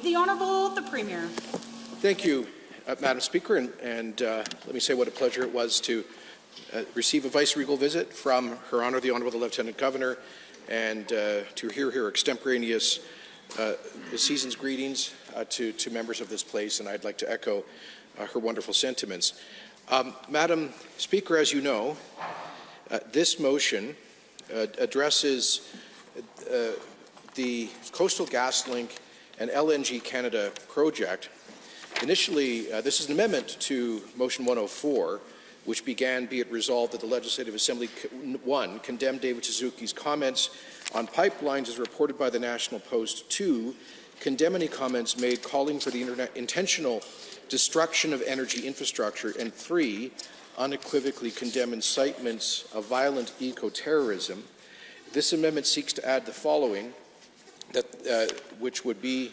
The Honourable the Premier. Thank you, Madam Speaker, and let me say what a pleasure it was to receive a vice-regal visit from Her Honour the Honourable the Lieutenant Governor and to hear her extemporaneous season's greetings to members of this place, and I'd like to echo her wonderful sentiments. Madam Speaker, as you know, this motion addresses the Coastal GasLink and LNG Canada project. Initially, this is an amendment to Motion 104, which began, be it resolved that the Legislative Assembly, 1, condemn David Suzuki's comments on pipelines as reported by the National Post, 2, condemn any comments made calling for the intentional destruction of energy infrastructure, and 3, unequivocally condemn incitements of violent eco-terrorism. This amendment seeks to add the following, which would be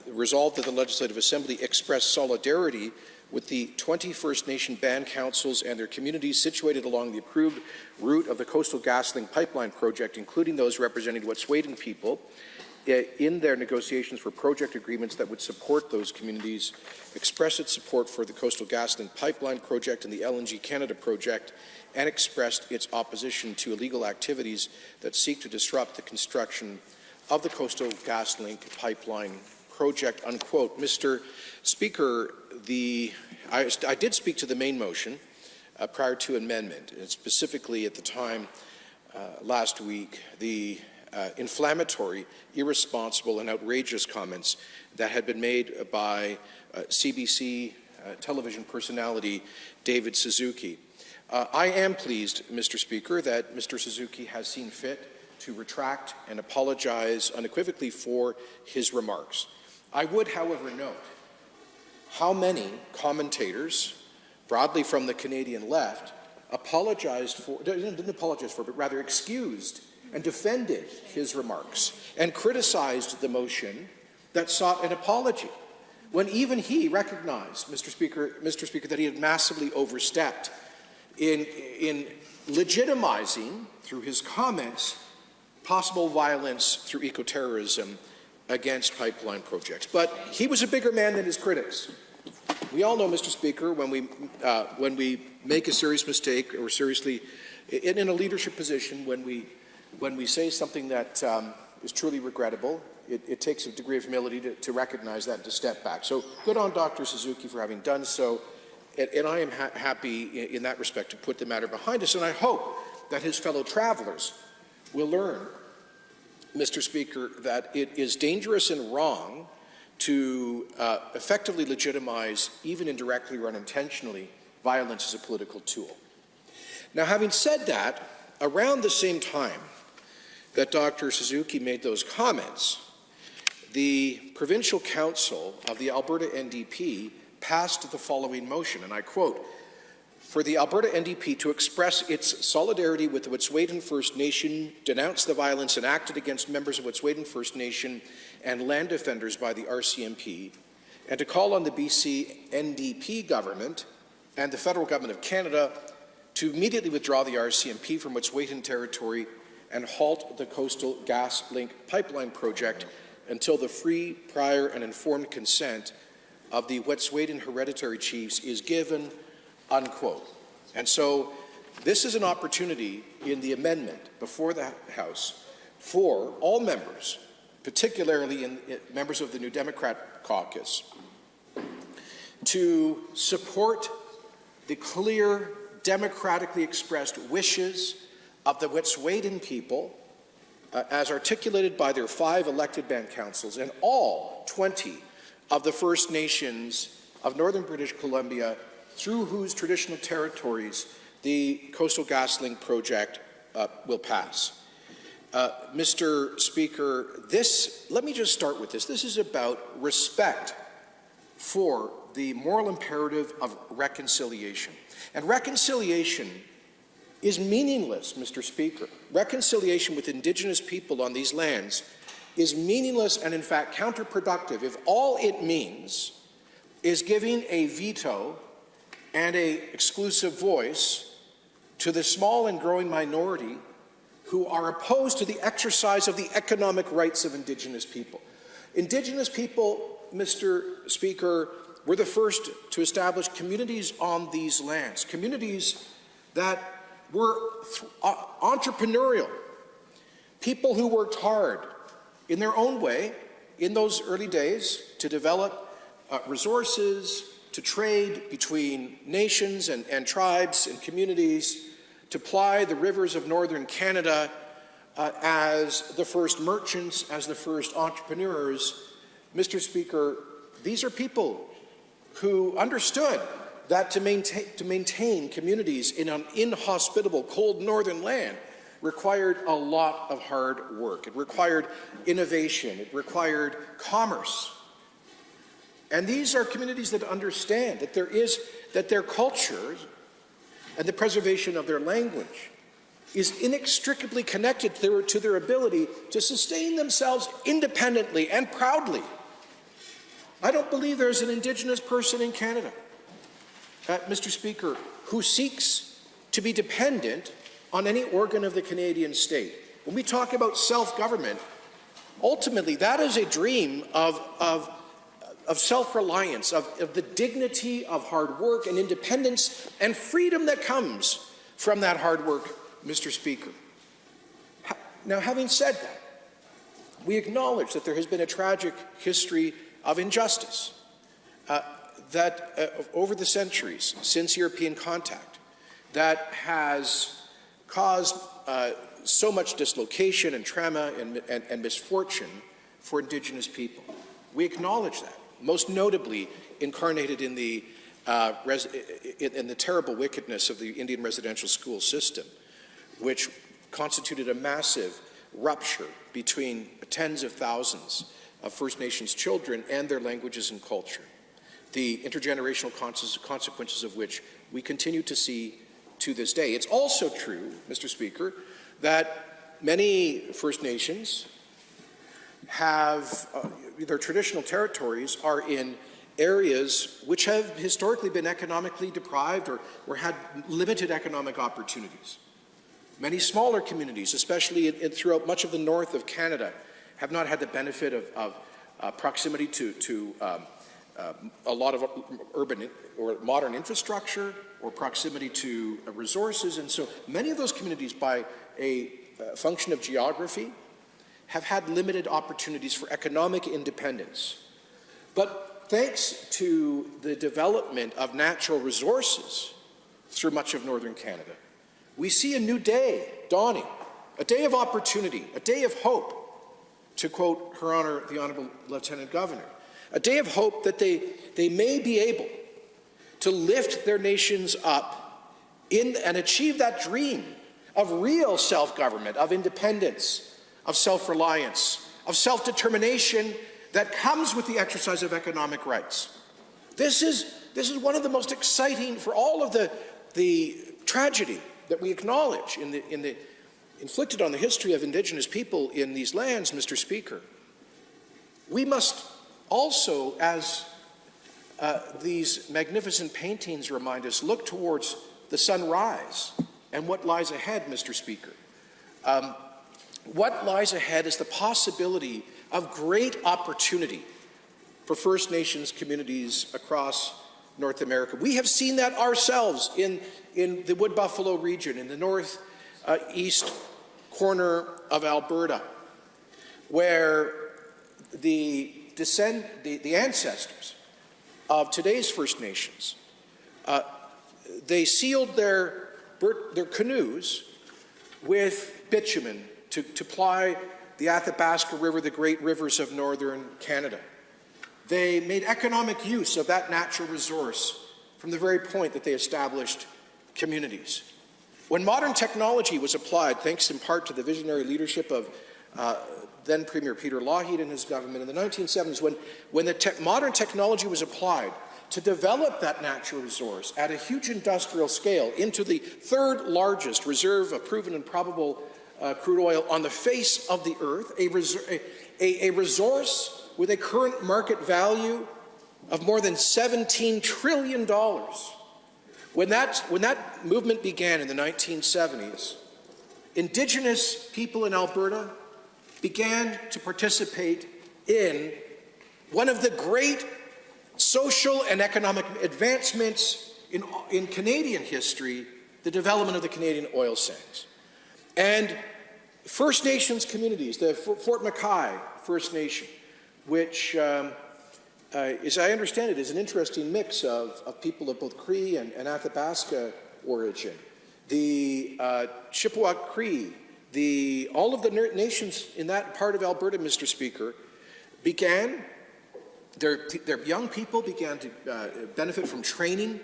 resolved that the Legislative Assembly express solidarity with the 20 First Nation band councils and their communities situated along the approved route of the Coastal GasLink pipeline project, including those representing Wet'suwet'en people, in their negotiations for project agreements that would support those communities, express its support for the Coastal GasLink pipeline project and the LNG Canada project, and expressed its opposition to illegal activities that seek to disrupt the construction of the Coastal GasLink pipeline project, unquote. Mr. Speaker, I did speak to the main motion prior to amendment, and specifically at the time last week, the inflammatory, irresponsible, and outrageous comments that had been made by CBC television personality David Suzuki. I am pleased, Mr. Speaker, that Mr. Suzuki has seen fit to retract and apologize unequivocally for his remarks. I would, however, note how many commentators, broadly from the Canadian left, didn't apologize for, but rather excused and defended his remarks and criticized the motion that sought an apology, when even he recognized, Mr. Speaker, that he had massively overstepped in legitimizing, through his comments, possible violence through eco-terrorism against pipeline projects. But he was a bigger man than his critics. We all know, Mr. Speaker, when we make a serious mistake or seriously in a leadership position, when we say something that is truly regrettable, it takes a degree of humility to recognize that and to step back. So good on Dr. Suzuki for having done so, and I am happy in that respect to put the matter behind us, and I hope that his fellow travelers will learn, Mr. Speaker, that it is dangerous and wrong to effectively legitimize, even indirectly or unintentionally, violence as a political tool. Now, having said that, around the same time that Dr. Suzuki made those comments, the Provincial Council of the Alberta NDP passed the following motion, and I quote, "For the Alberta NDP to express its solidarity with the Wet'suwet'en First Nation, denounce the violence enacted against members of Wet'suwet'en First Nation and land defenders by the RCMP, and to call on the BC NDP government and the federal government of Canada to immediately withdraw the RCMP from Wet'suwet'en territory and halt the Coastal GasLink pipeline project until the free, prior, and informed consent of the Wet'suwet'en hereditary chiefs is given," unquote. And so this is an opportunity in the amendment before the House for all members, particularly members of the New Democrat caucus, to support the clear, democratically expressed wishes of the Wet'suwet'en people as articulated by their 5 elected band councils and all 20 of the First Nations of Northern British Columbia, through whose traditional territories the Coastal GasLink project will pass. Mr. Speaker, let me just start with this. This is about respect for the moral imperative of reconciliation. And reconciliation is meaningless, Mr. Speaker. Reconciliation with Indigenous people on these lands is meaningless and, in fact, counterproductive if all it means is giving a veto and an exclusive voice to the small and growing minority who are opposed to the exercise of the economic rights of Indigenous people. Indigenous people, Mr. Speaker, were the first to establish communities on these lands, communities that were entrepreneurial, people who worked hard in their own way in those early days to develop resources, to trade between nations and tribes and communities, to ply the rivers of northern Canada as the first merchants, as the first entrepreneurs. Mr. Speaker, these are people who understood that to maintain communities in an inhospitable, cold northern land required a lot of hard work. It required innovation. It required commerce. And these are communities that understand that their cultures and the preservation of their language is inextricably connected to their ability to sustain themselves independently and proudly. I don't believe there's an Indigenous person in Canada, Mr. Speaker, who seeks to be dependent on any organ of the Canadian state. When we talk about self-government, ultimately that is a dream of self-reliance, of the dignity of hard work and independence and freedom that comes from that hard work, Mr. Speaker. Now, having said that, we acknowledge that there has been a tragic history of injustice over the centuries since European contact that has caused so much dislocation and trauma and misfortune for Indigenous people. We acknowledge that, most notably incarnated in the terrible wickedness of the Indian residential school system, which constituted a massive rupture between tens of thousands of First Nations children and their languages and culture, the intergenerational consequences of which we continue to see to this day. It's also true, Mr. Speaker, that many First Nations have their traditional territories are in areas which have historically been economically deprived or had limited economic opportunities. Many smaller communities, especially throughout much of the north of Canada, have not had the benefit of proximity to a lot of urban or modern infrastructure or proximity to resources. And so many of those communities, by a function of geography, have had limited opportunities for economic independence. But thanks to the development of natural resources through much of northern Canada, we see a new day dawning, a day of opportunity, a day of hope, to quote Her Honour, the Honourable Lieutenant Governor, a day of hope that they may be able to lift their nations up and achieve that dream of real self-government, of independence, of self-reliance, of self-determination that comes with the exercise of economic rights. This is one of the most exciting, for all of the tragedy that we acknowledge in the inflicted on the history of Indigenous people in these lands, Mr. Speaker. We must also, as these magnificent paintings remind us, look towards the sunrise and what lies ahead, Mr. Speaker. What lies ahead is the possibility of great opportunity for First Nations communities across North America. We have seen that ourselves in the Wood Buffalo region, in the northeast corner of Alberta, where the ancestors of today's First Nations, they sealed their canoes with bitumen to ply the Athabasca River, the great rivers of northern Canada. They made economic use of that natural resource from the very point that they established communities. When modern technology was applied, thanks in part to the visionary leadership of then Premier Peter Lougheed and his government in the 1970s, when modern technology was applied to develop that natural resource at a huge industrial scale into the third largest reserve of proven and probable crude oil on the face of the earth, a resource with a current market value of more than $17 trillion. When that movement began in the 1970s, Indigenous people in Alberta began to participate in one of the great social and economic advancements in Canadian history, the development of the Canadian oil sands. And First Nations communities, the Fort McKay First Nation, which, as I understand it, is an interesting mix of people of both Cree and Athabasca origin. The Chippewa Cree, all of the nations in that part of Alberta, Mr. Speaker, began, their young people began to benefit from training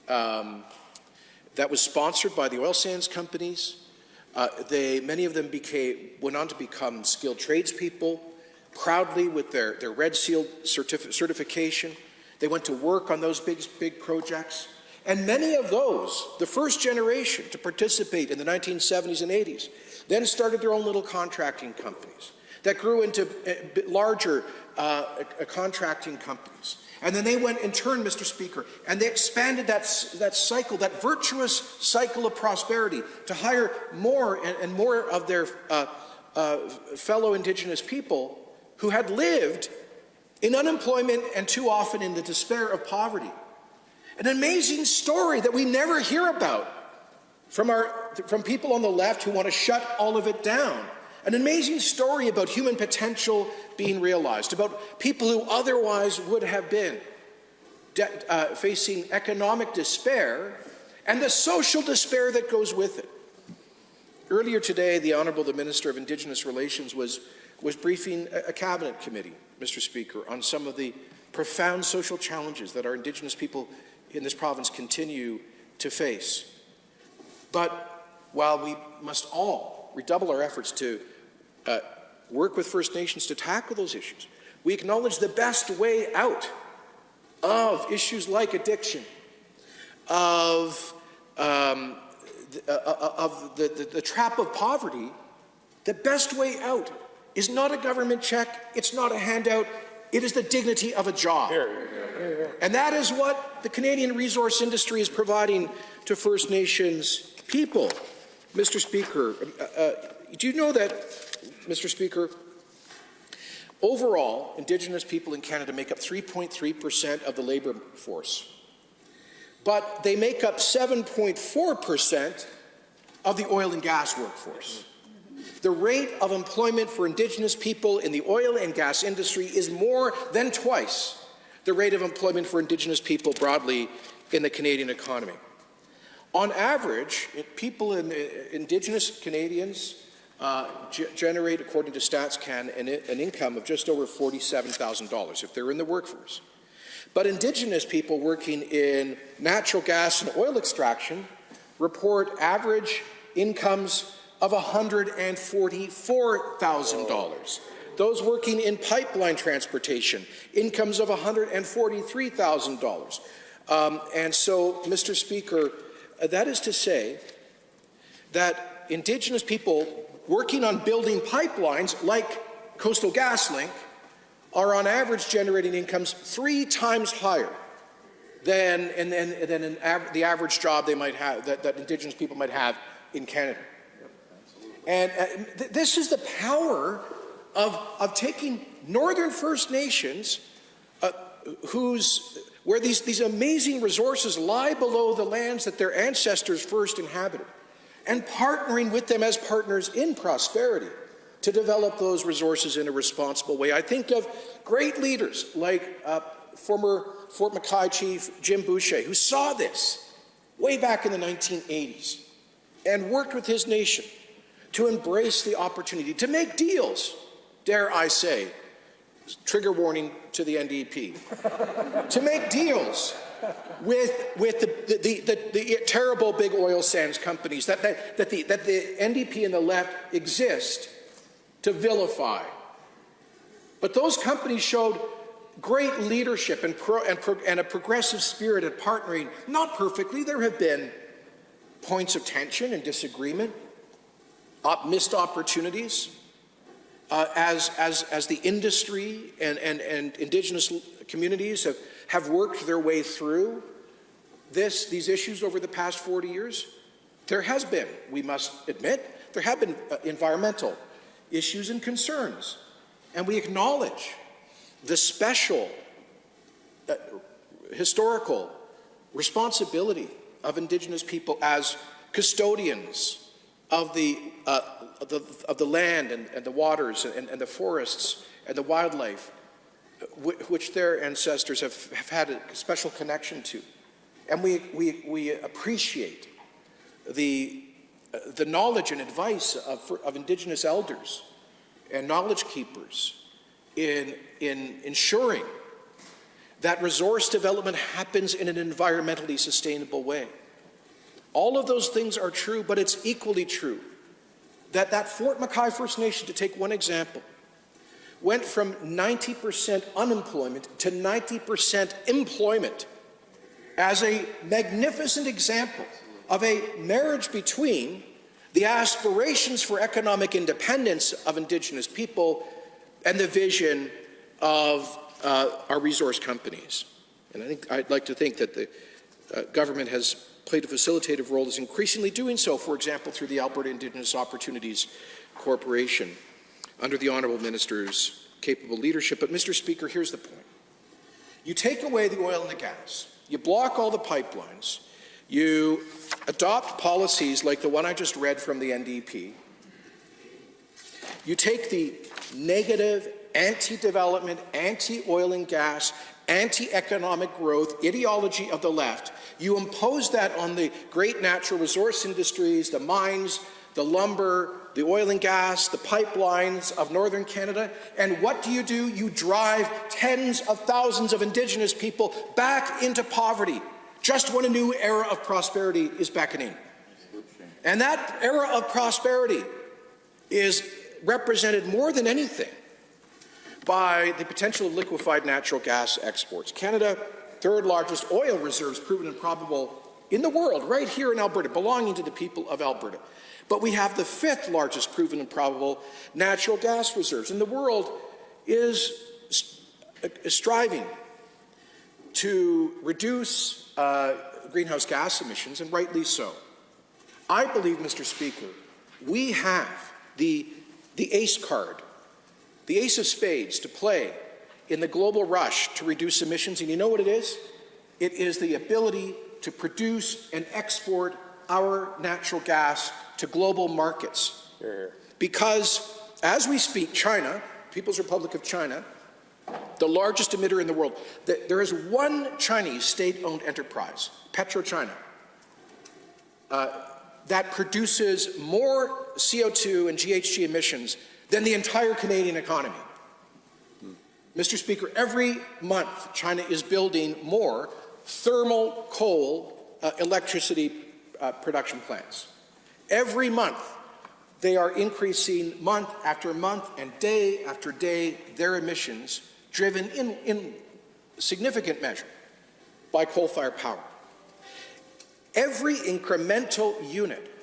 that was sponsored by the oil sands companies. Many of them went on to become skilled tradespeople, proudly with their Red Seal certification. They went to work on those big projects. And many of those, the first generation to participate in the 1970s and 80s, then started their own little contracting companies that grew into larger contracting companies. And then they went in turn, Mr. Speaker, and they expanded that cycle, that virtuous cycle of prosperity, to hire more and more of their fellow Indigenous people who had lived in unemployment and too often in the despair of poverty. An amazing story that we never hear about from people on the left who want to shut all of it down. An amazing story about human potential being realized, about people who otherwise would have been facing economic despair and the social despair that goes with it. Earlier today, the Honourable Minister of Indigenous Relations was briefing a cabinet committee, Mr. Speaker, on some of the profound social challenges that our Indigenous people in this province continue to face. But while we must all redouble our efforts to work with First Nations to tackle those issues, we acknowledge the best way out of issues like addiction, of the trap of poverty. The best way out is not a government check, it's not a handout, it is the dignity of a job. And that is what the Canadian resource industry is providing to First Nations people. Mr. Speaker, do you know that, Mr. Speaker, overall, Indigenous people in Canada make up 3.3% of the labour force, but they make up 7.4% of the oil and gas workforce. The rate of employment for Indigenous people in the oil and gas industry is more than twice the rate of employment for Indigenous people broadly in the Canadian economy. On average, Indigenous Canadians generate, according to StatsCan, an income of just over $47,000 if they're in the workforce. But Indigenous people working in natural gas and oil extraction report average incomes of $144,000. Those working in pipeline transportation, incomes of $143,000. And so, Mr. Speaker, that is to say that Indigenous people working on building pipelines like Coastal GasLink are on average generating incomes 3 times higher than the average job they might have, that Indigenous people might have in Canada. And this is the power of taking Northern First Nations, where these amazing resources lie below the lands that their ancestors first inhabited, and partnering with them as partners in prosperity to develop those resources in a responsible way. I think of great leaders like former Fort McKay Chief Jim Boucher, who saw this way back in the 1980s and worked with his nation to embrace the opportunity to make deals, dare I say, trigger warning to the NDP, to make deals with the terrible big oil sands companies that the NDP and the left exist to vilify. But those companies showed great leadership and a progressive spirit at partnering. Not perfectly, there have been points of tension and disagreement, missed opportunities, as the industry and Indigenous communities have worked their way through these issues over the past 40 years. There has been, we must admit, there have been environmental issues and concerns, and we acknowledge the special historical responsibility of Indigenous people as custodians of the land and the waters and the forests and the wildlife, which their ancestors have had a special connection to. And we appreciate the knowledge and advice of Indigenous elders and knowledge keepers in ensuring that resource development happens in an environmentally sustainable way. All of those things are true, but it's equally true that Fort McKay First Nation, to take one example, went from 90% unemployment to 90% employment as a magnificent example of a marriage between the aspirations for economic independence of Indigenous people and the vision of our resource companies. And I'd like to think that the government has played a facilitative role, is increasingly doing so, for example, through the Alberta Indigenous Opportunities Corporation, under the Honourable Minister's capable leadership. But, Mr. Speaker, here's the point. You take away the oil and the gas, you block all the pipelines, you adopt policies like the one I just read from the NDP, you take the negative, anti-development, anti-oil and gas, anti-economic growth ideology of the left, you impose that on the great natural resource industries, the mines, the lumber, the oil and gas, the pipelines of northern Canada, and what do? You drive tens of thousands of Indigenous people back into poverty, just when a new era of prosperity is beckoning. And that era of prosperity is represented more than anything by the potential of liquefied natural gas exports. Canada, third largest oil reserves proven and probable in the world, right here in Alberta, belonging to the people of Alberta. But we have the fifth largest proven and probable natural gas reserves. And the world is striving to reduce greenhouse gas emissions, and rightly so. I believe, Mr. Speaker, we have the ace card, the ace of spades to play in the global rush to reduce emissions. And you know what it is? It is the ability to produce and export our natural gas to global markets. Because as we speak, China, People's Republic of China, the largest emitter in the world, there is one Chinese state-owned enterprise, PetroChina, that produces more CO2 and GHG emissions than the entire Canadian economy. Mr. Speaker, every month China is building more thermal coal electricity production plants. Every month they are increasing month after month and day after day their emissions, driven in significant measure by coal-fired power. Every incremental unit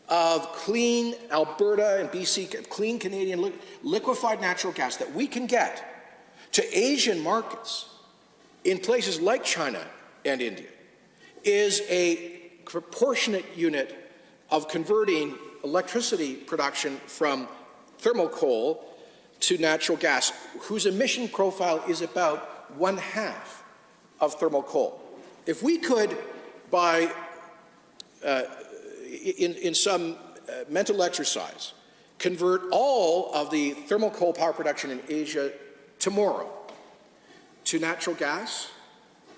of clean Alberta and BC, clean Canadian liquefied natural gas that we can get to Asian markets in places like China and India is a proportionate unit of converting electricity production from thermal coal to natural gas, whose emission profile is about 1/2 of thermal coal. If we could, by in some mental exercise, convert all of the thermal coal power production in Asia tomorrow to natural gas,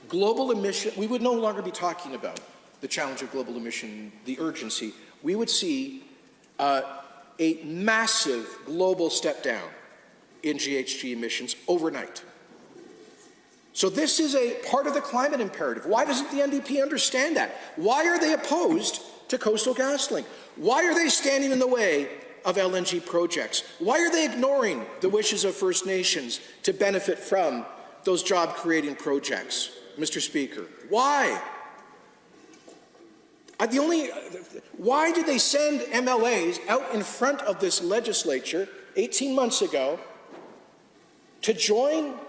global emission, we would no longer be talking about the challenge of global emission, the urgency. We would see a massive global step down in GHG emissions overnight. So this is a part of the climate imperative. Why doesn't the NDP understand that? Why are they opposed to Coastal GasLink? Why are they standing in the way of LNG projects? Why are they ignoring the wishes of First Nations to benefit from those job-creating projects, Mr. Speaker? Why? Why did they send MLAs out in front of this legislature 18 months ago to join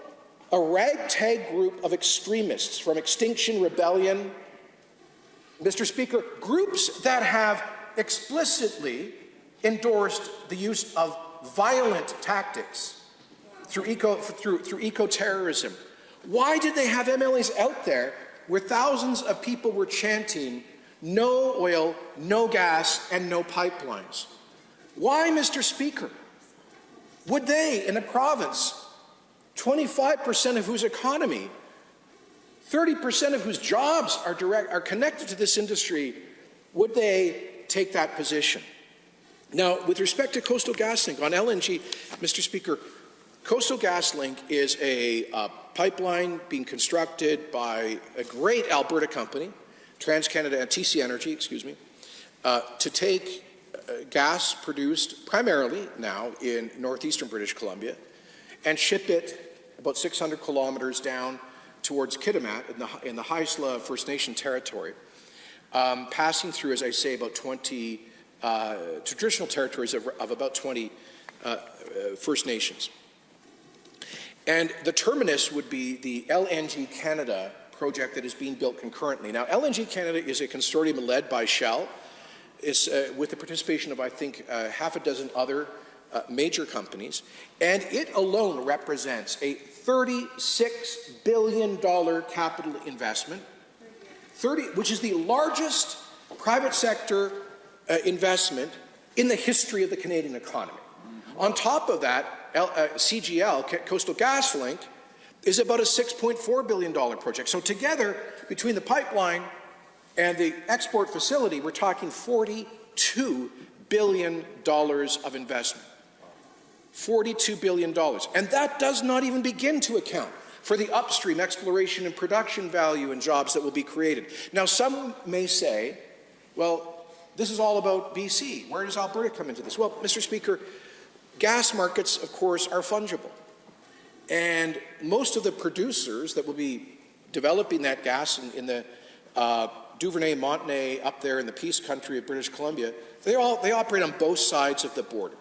a ragtag group of extremists from Extinction Rebellion, Mr. Speaker, groups that have explicitly endorsed the use of violent tactics through eco-terrorism. Why did they have MLAs out there where thousands of people were chanting, no oil, no gas, and no pipelines? Why, Mr. Speaker, would they, in a province, 25% of whose economy, 30% of whose jobs are connected to this industry, would they take that position? Now, with respect to Coastal GasLink, on LNG, Mr. Speaker, Coastal GasLink is a pipeline being constructed by a great Alberta company, TransCanada and TC Energy, excuse me, to take gas produced primarily now in northeastern British Columbia and ship it about 600 kilometers down towards Kitimat in the Haisla First Nation territory, passing through, as I say, about 20 traditional territories of about 20 First Nations. And the terminus would be the LNG Canada project that is being built concurrently. Now, LNG Canada is a consortium led by Shell. It's with the participation of, I think, half a dozen other major companies, and it alone represents a $36 billion capital investment, which is the largest private sector investment in the history of the Canadian economy. On top of that, CGL, Coastal GasLink, is about a $6.4 billion project. So together, between the pipeline and the export facility, we're talking $42 billion of investment. $42 billion. And that does not even begin to account for the upstream exploration and production value and jobs that will be created. Now, some may say, well, this is all about BC. Where does Alberta come into this? Well, Mr. Speaker, gas markets, of course, are fungible. And most of the producers that will be developing that gas in the Duvernay, Montney, up there in the Peace Country of British Columbia, they operate on both sides of the border.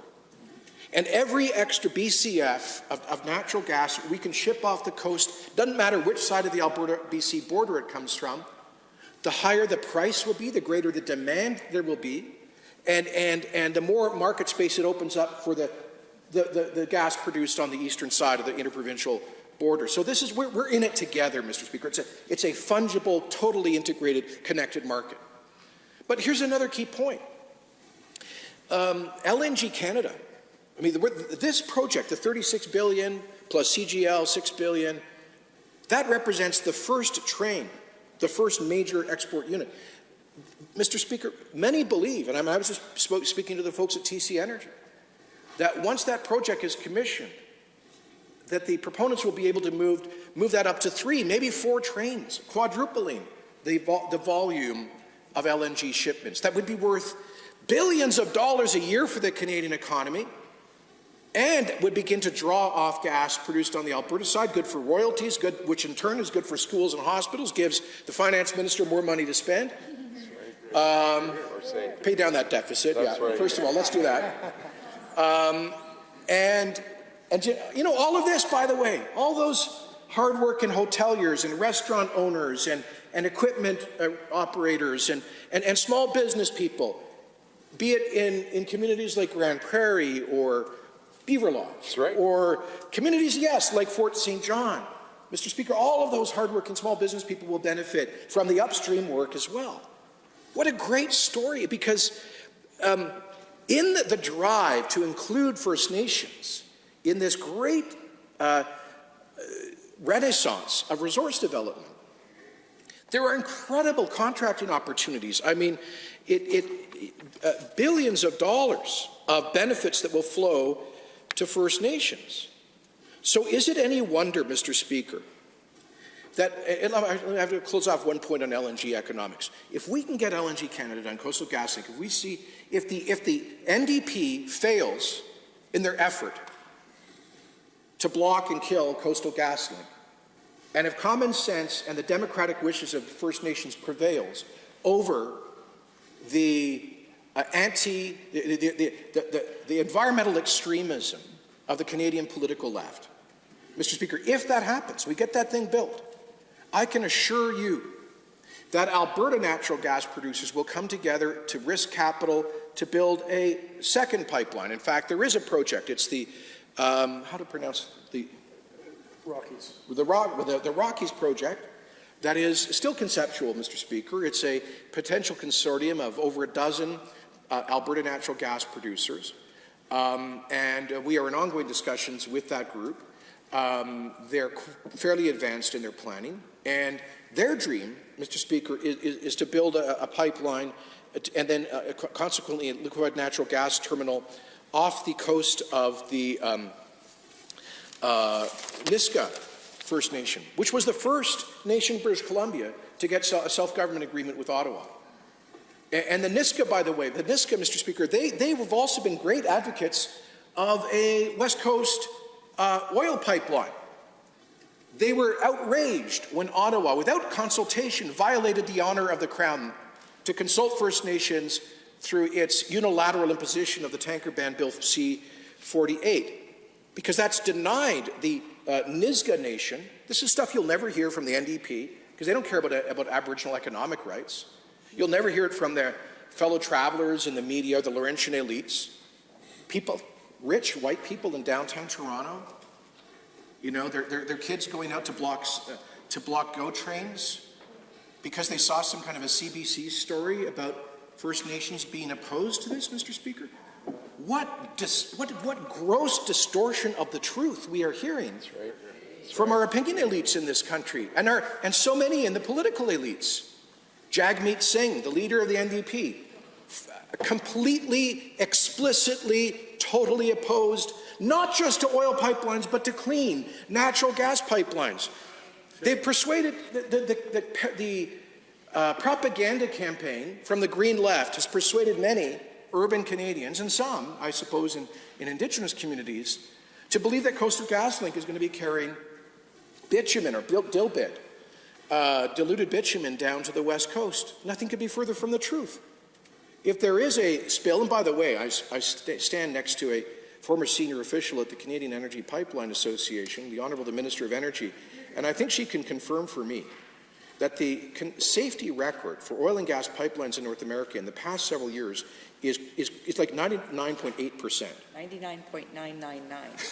And every extra BCF of natural gas we can ship off the coast, doesn't matter which side of the Alberta-BC border it comes from, the higher the price will be, the greater the demand there will be, and the more market space it opens up for the gas produced on the eastern side of the interprovincial border. So this is, we're in it together, Mr. Speaker. It's a fungible, totally integrated, connected market. But here's another key point. LNG Canada, I mean, this project, the $36 billion plus CGL, $6 billion, that represents the first train, the first major export unit. Mr. Speaker, many believe, and I was just speaking to the folks at TC Energy, that once that project is commissioned, that the proponents will be able to move that up to 3, maybe 4 trains, quadrupling the volume of LNG shipments. That would be worth billions of dollars a year for the Canadian economy, and would begin to draw off gas produced on the Alberta side, good for royalties, which in turn is good for schools and hospitals, gives the finance minister more money to spend. Pay down that deficit, yeah. Right. First of all, let's do that. And you know, all of this, by the way, all those hard-working hoteliers and restaurant owners and equipment operators and small business people, be it in communities like Grand Prairie or Beaver Lodge, right, or communities, yes, like Fort St. John. Mr. Speaker, all of those hardworking small business people will benefit from the upstream work as well. What a great story, because in the drive to include First Nations in this great renaissance of resource development, there are incredible contracting opportunities. I mean, billions of dollars of benefits that will flow to First Nations. So is it any wonder, Mr. Speaker, that, and I have to close off one point on LNG economics. If we can get LNG Canada done, Coastal GasLink, if we see, if the NDP fails in their effort to block and kill Coastal GasLink, and if common sense and the democratic wishes of First Nations prevails over the the environmental extremism of the Canadian political left, Mr. Speaker, if that happens, we get that thing built, I can assure you that Alberta natural gas producers will come together to risk capital to build a second pipeline. In fact, there is a project. It's the how to pronounce the Rockies. the Rockies project. That is still conceptual, Mr. Speaker. It's a potential consortium of over a dozen Alberta natural gas producers, and we are in ongoing discussions with that group. They're fairly advanced in their planning, and their dream, Mr. Speaker, is to build a pipeline and then consequently a liquefied natural gas terminal off the coast of the Niska First Nation, which was the first nation in British Columbia to get a self-government agreement with Ottawa. And the Niska, by the way, Mr. Speaker, they have also been great advocates of a West Coast oil pipeline. They were outraged when Ottawa, without consultation, violated the honour of the Crown to consult First Nations through its unilateral imposition of the tanker ban Bill C-48, because that's denied the Nisga'a Nation. This is stuff you'll never hear from the NDP, because they don't care about Aboriginal economic rights. You'll never hear it from their fellow travelers in the media, the Laurentian elites, people, rich white people in downtown Toronto. You know, their kids going out to block GO trains because they saw some kind of a CBC story about First Nations being opposed to this, Mr. Speaker. What gross distortion of the truth we are hearing from our opinion elites in this country, and so many in the political elites. Jagmeet Singh, the leader of the NDP, completely, explicitly, totally opposed, not just to oil pipelines, but to clean natural gas pipelines. They've persuaded the propaganda campaign from the Green Left has persuaded many urban Canadians, and some, I suppose, in Indigenous communities, to believe that Coastal GasLink is going to be carrying bitumen or dilbit, diluted bitumen down to the West Coast. Nothing could be further from the truth. If there is a spill, and by the way, I stand next to a former senior official at the Canadian Energy Pipeline Association, the Honourable the Minister of Energy, and I think she can confirm for me that the safety record for oil and gas pipelines in North America in the past several years is like 99.8%. 99.999.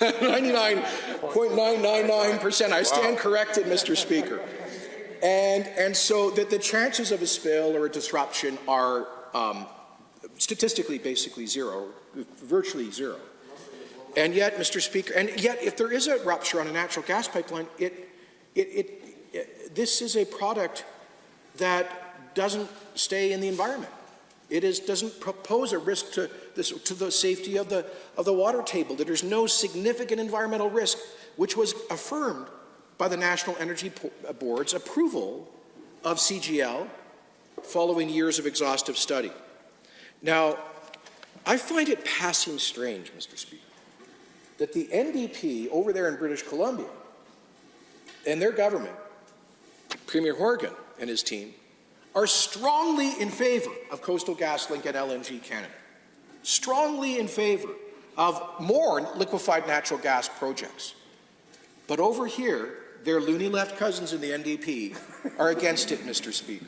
99.999%. I stand corrected, Mr. Speaker. And so that the chances of a spill or a disruption are statistically basically zero, virtually zero. And yet, Mr. Speaker, and yet if there is a rupture on a natural gas pipeline, this is a product that doesn't stay in the environment. It doesn't pose a risk to the safety of the water table. That there's no significant environmental risk, which was affirmed by the National Energy Board's approval of CGL following years of exhaustive study. Now, I find it passing strange, Mr. Speaker, that the NDP over there in British Columbia and their government, Premier Horgan and his team, are strongly in favor of Coastal GasLink and LNG Canada, strongly in favor of more liquefied natural gas projects. But over here, their loony left cousins in the NDP are against it, Mr. Speaker.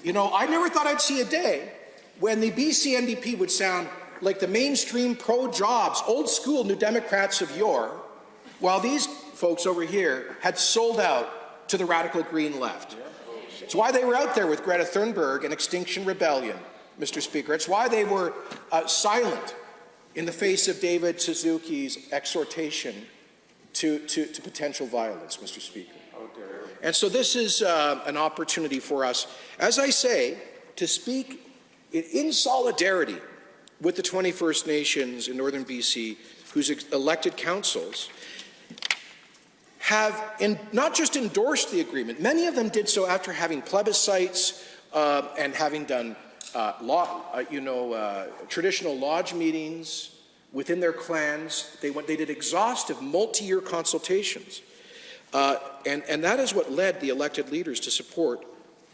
You know, I never thought I'd see a day when the BC NDP would sound like the mainstream pro-jobs, old-school New Democrats of yore, while these folks over here had sold out to the radical green left. It's why they were out there with Greta Thunberg and Extinction Rebellion, Mr. Speaker. It's why they were silent in the face of David Suzuki's exhortation to potential violence, Mr. Speaker. And so this is an opportunity for us, as I say, to speak in solidarity with the 21st Nations in Northern BC, whose elected councils have not just endorsed the agreement, many of them did so after having plebiscites and having done traditional lodge meetings within their clans. They did exhaustive multi-year consultations. And that is what led the elected leaders to support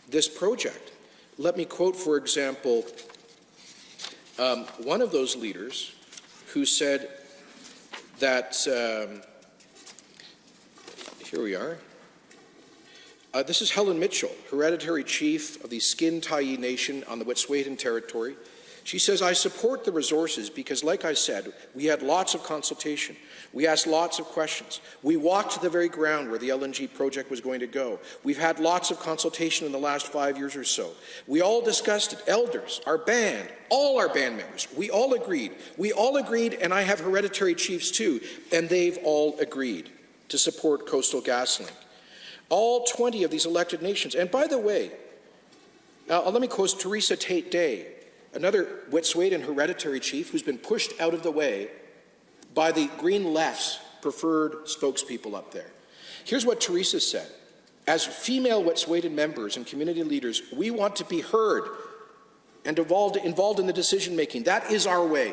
this project. Let me quote, for example, one of those leaders who said that, here we are. This is Helen Mitchell, hereditary chief of the Skin Tyee Nation on the Wet'suwet'en territory. She says, I support the resources because, like I said, we had lots of consultation. We asked lots of questions. We walked to the very ground where the LNG project was going to go. We've had lots of consultation in the last 5 years or so. We all discussed it. Elders, our band, all our band members, we all agreed. We all agreed, and I have hereditary chiefs too, and they've all agreed to support Coastal GasLink. All 20 of these elected nations. And by the way, let me quote Teresa Tate Day, another Wet'suwet'en hereditary chief who's been pushed out of the way by the Green Left's preferred spokespeople up there. Here's what Teresa said. As female Wet'suwet'en members and community leaders, we want to be heard and involved in the decision making. That is our way.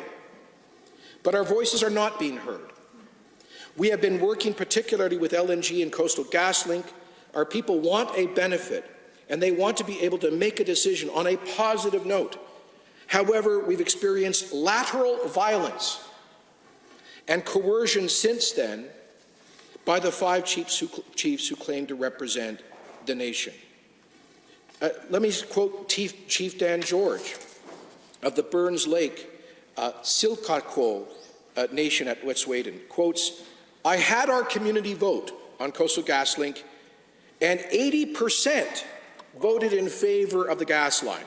But our voices are not being heard. We have been working particularly with LNG and Coastal GasLink. Our people want a benefit, and they want to be able to make a decision on a positive note. However, we've experienced lateral violence and coercion since then by the 5 chiefs who claim to represent the nation. Let me quote Chief Dan George of the Burns Lake Silcatquo Nation at Wet'suwet'en, quotes, I had our community vote on Coastal GasLink, and 80% voted in favor of the gas line.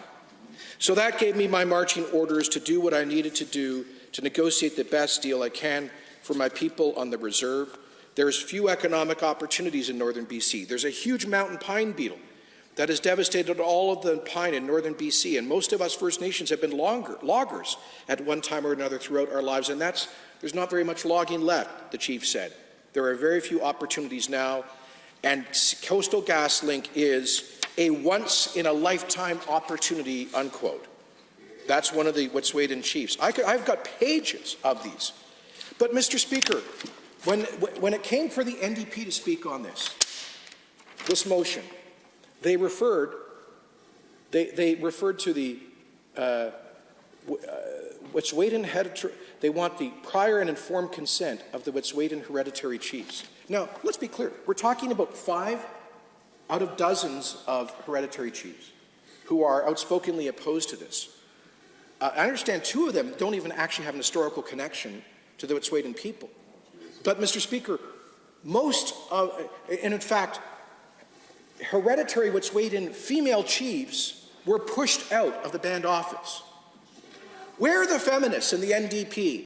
So that gave me my marching orders to do what I needed to do to negotiate the best deal I can for my people on the reserve. There's few economic opportunities in northern BC. There's a huge mountain pine beetle that has devastated all of the pine in northern BC, and most of us First Nations have been loggers at one time or another throughout our lives, and there's not very much logging left, the chief said. There are very few opportunities now, and Coastal GasLink is a once-in-a-lifetime opportunity, unquote. That's one of the Wet'suwet'en chiefs. I've got pages of these. But, Mr. Speaker, when it came for the NDP to speak on this motion, they referred to the Wet'suwet'en they want the prior and informed consent of the Wet'suwet'en hereditary chiefs. Now, let's be clear. We're talking about 5 out of dozens of hereditary chiefs who are outspokenly opposed to this. I understand 2 of them don't even actually have an historical connection to the Wet'suwet'en people. But, Mr. Speaker, and in fact, hereditary Wet'suwet'en female chiefs were pushed out of the band office. Where are the feminists in the NDP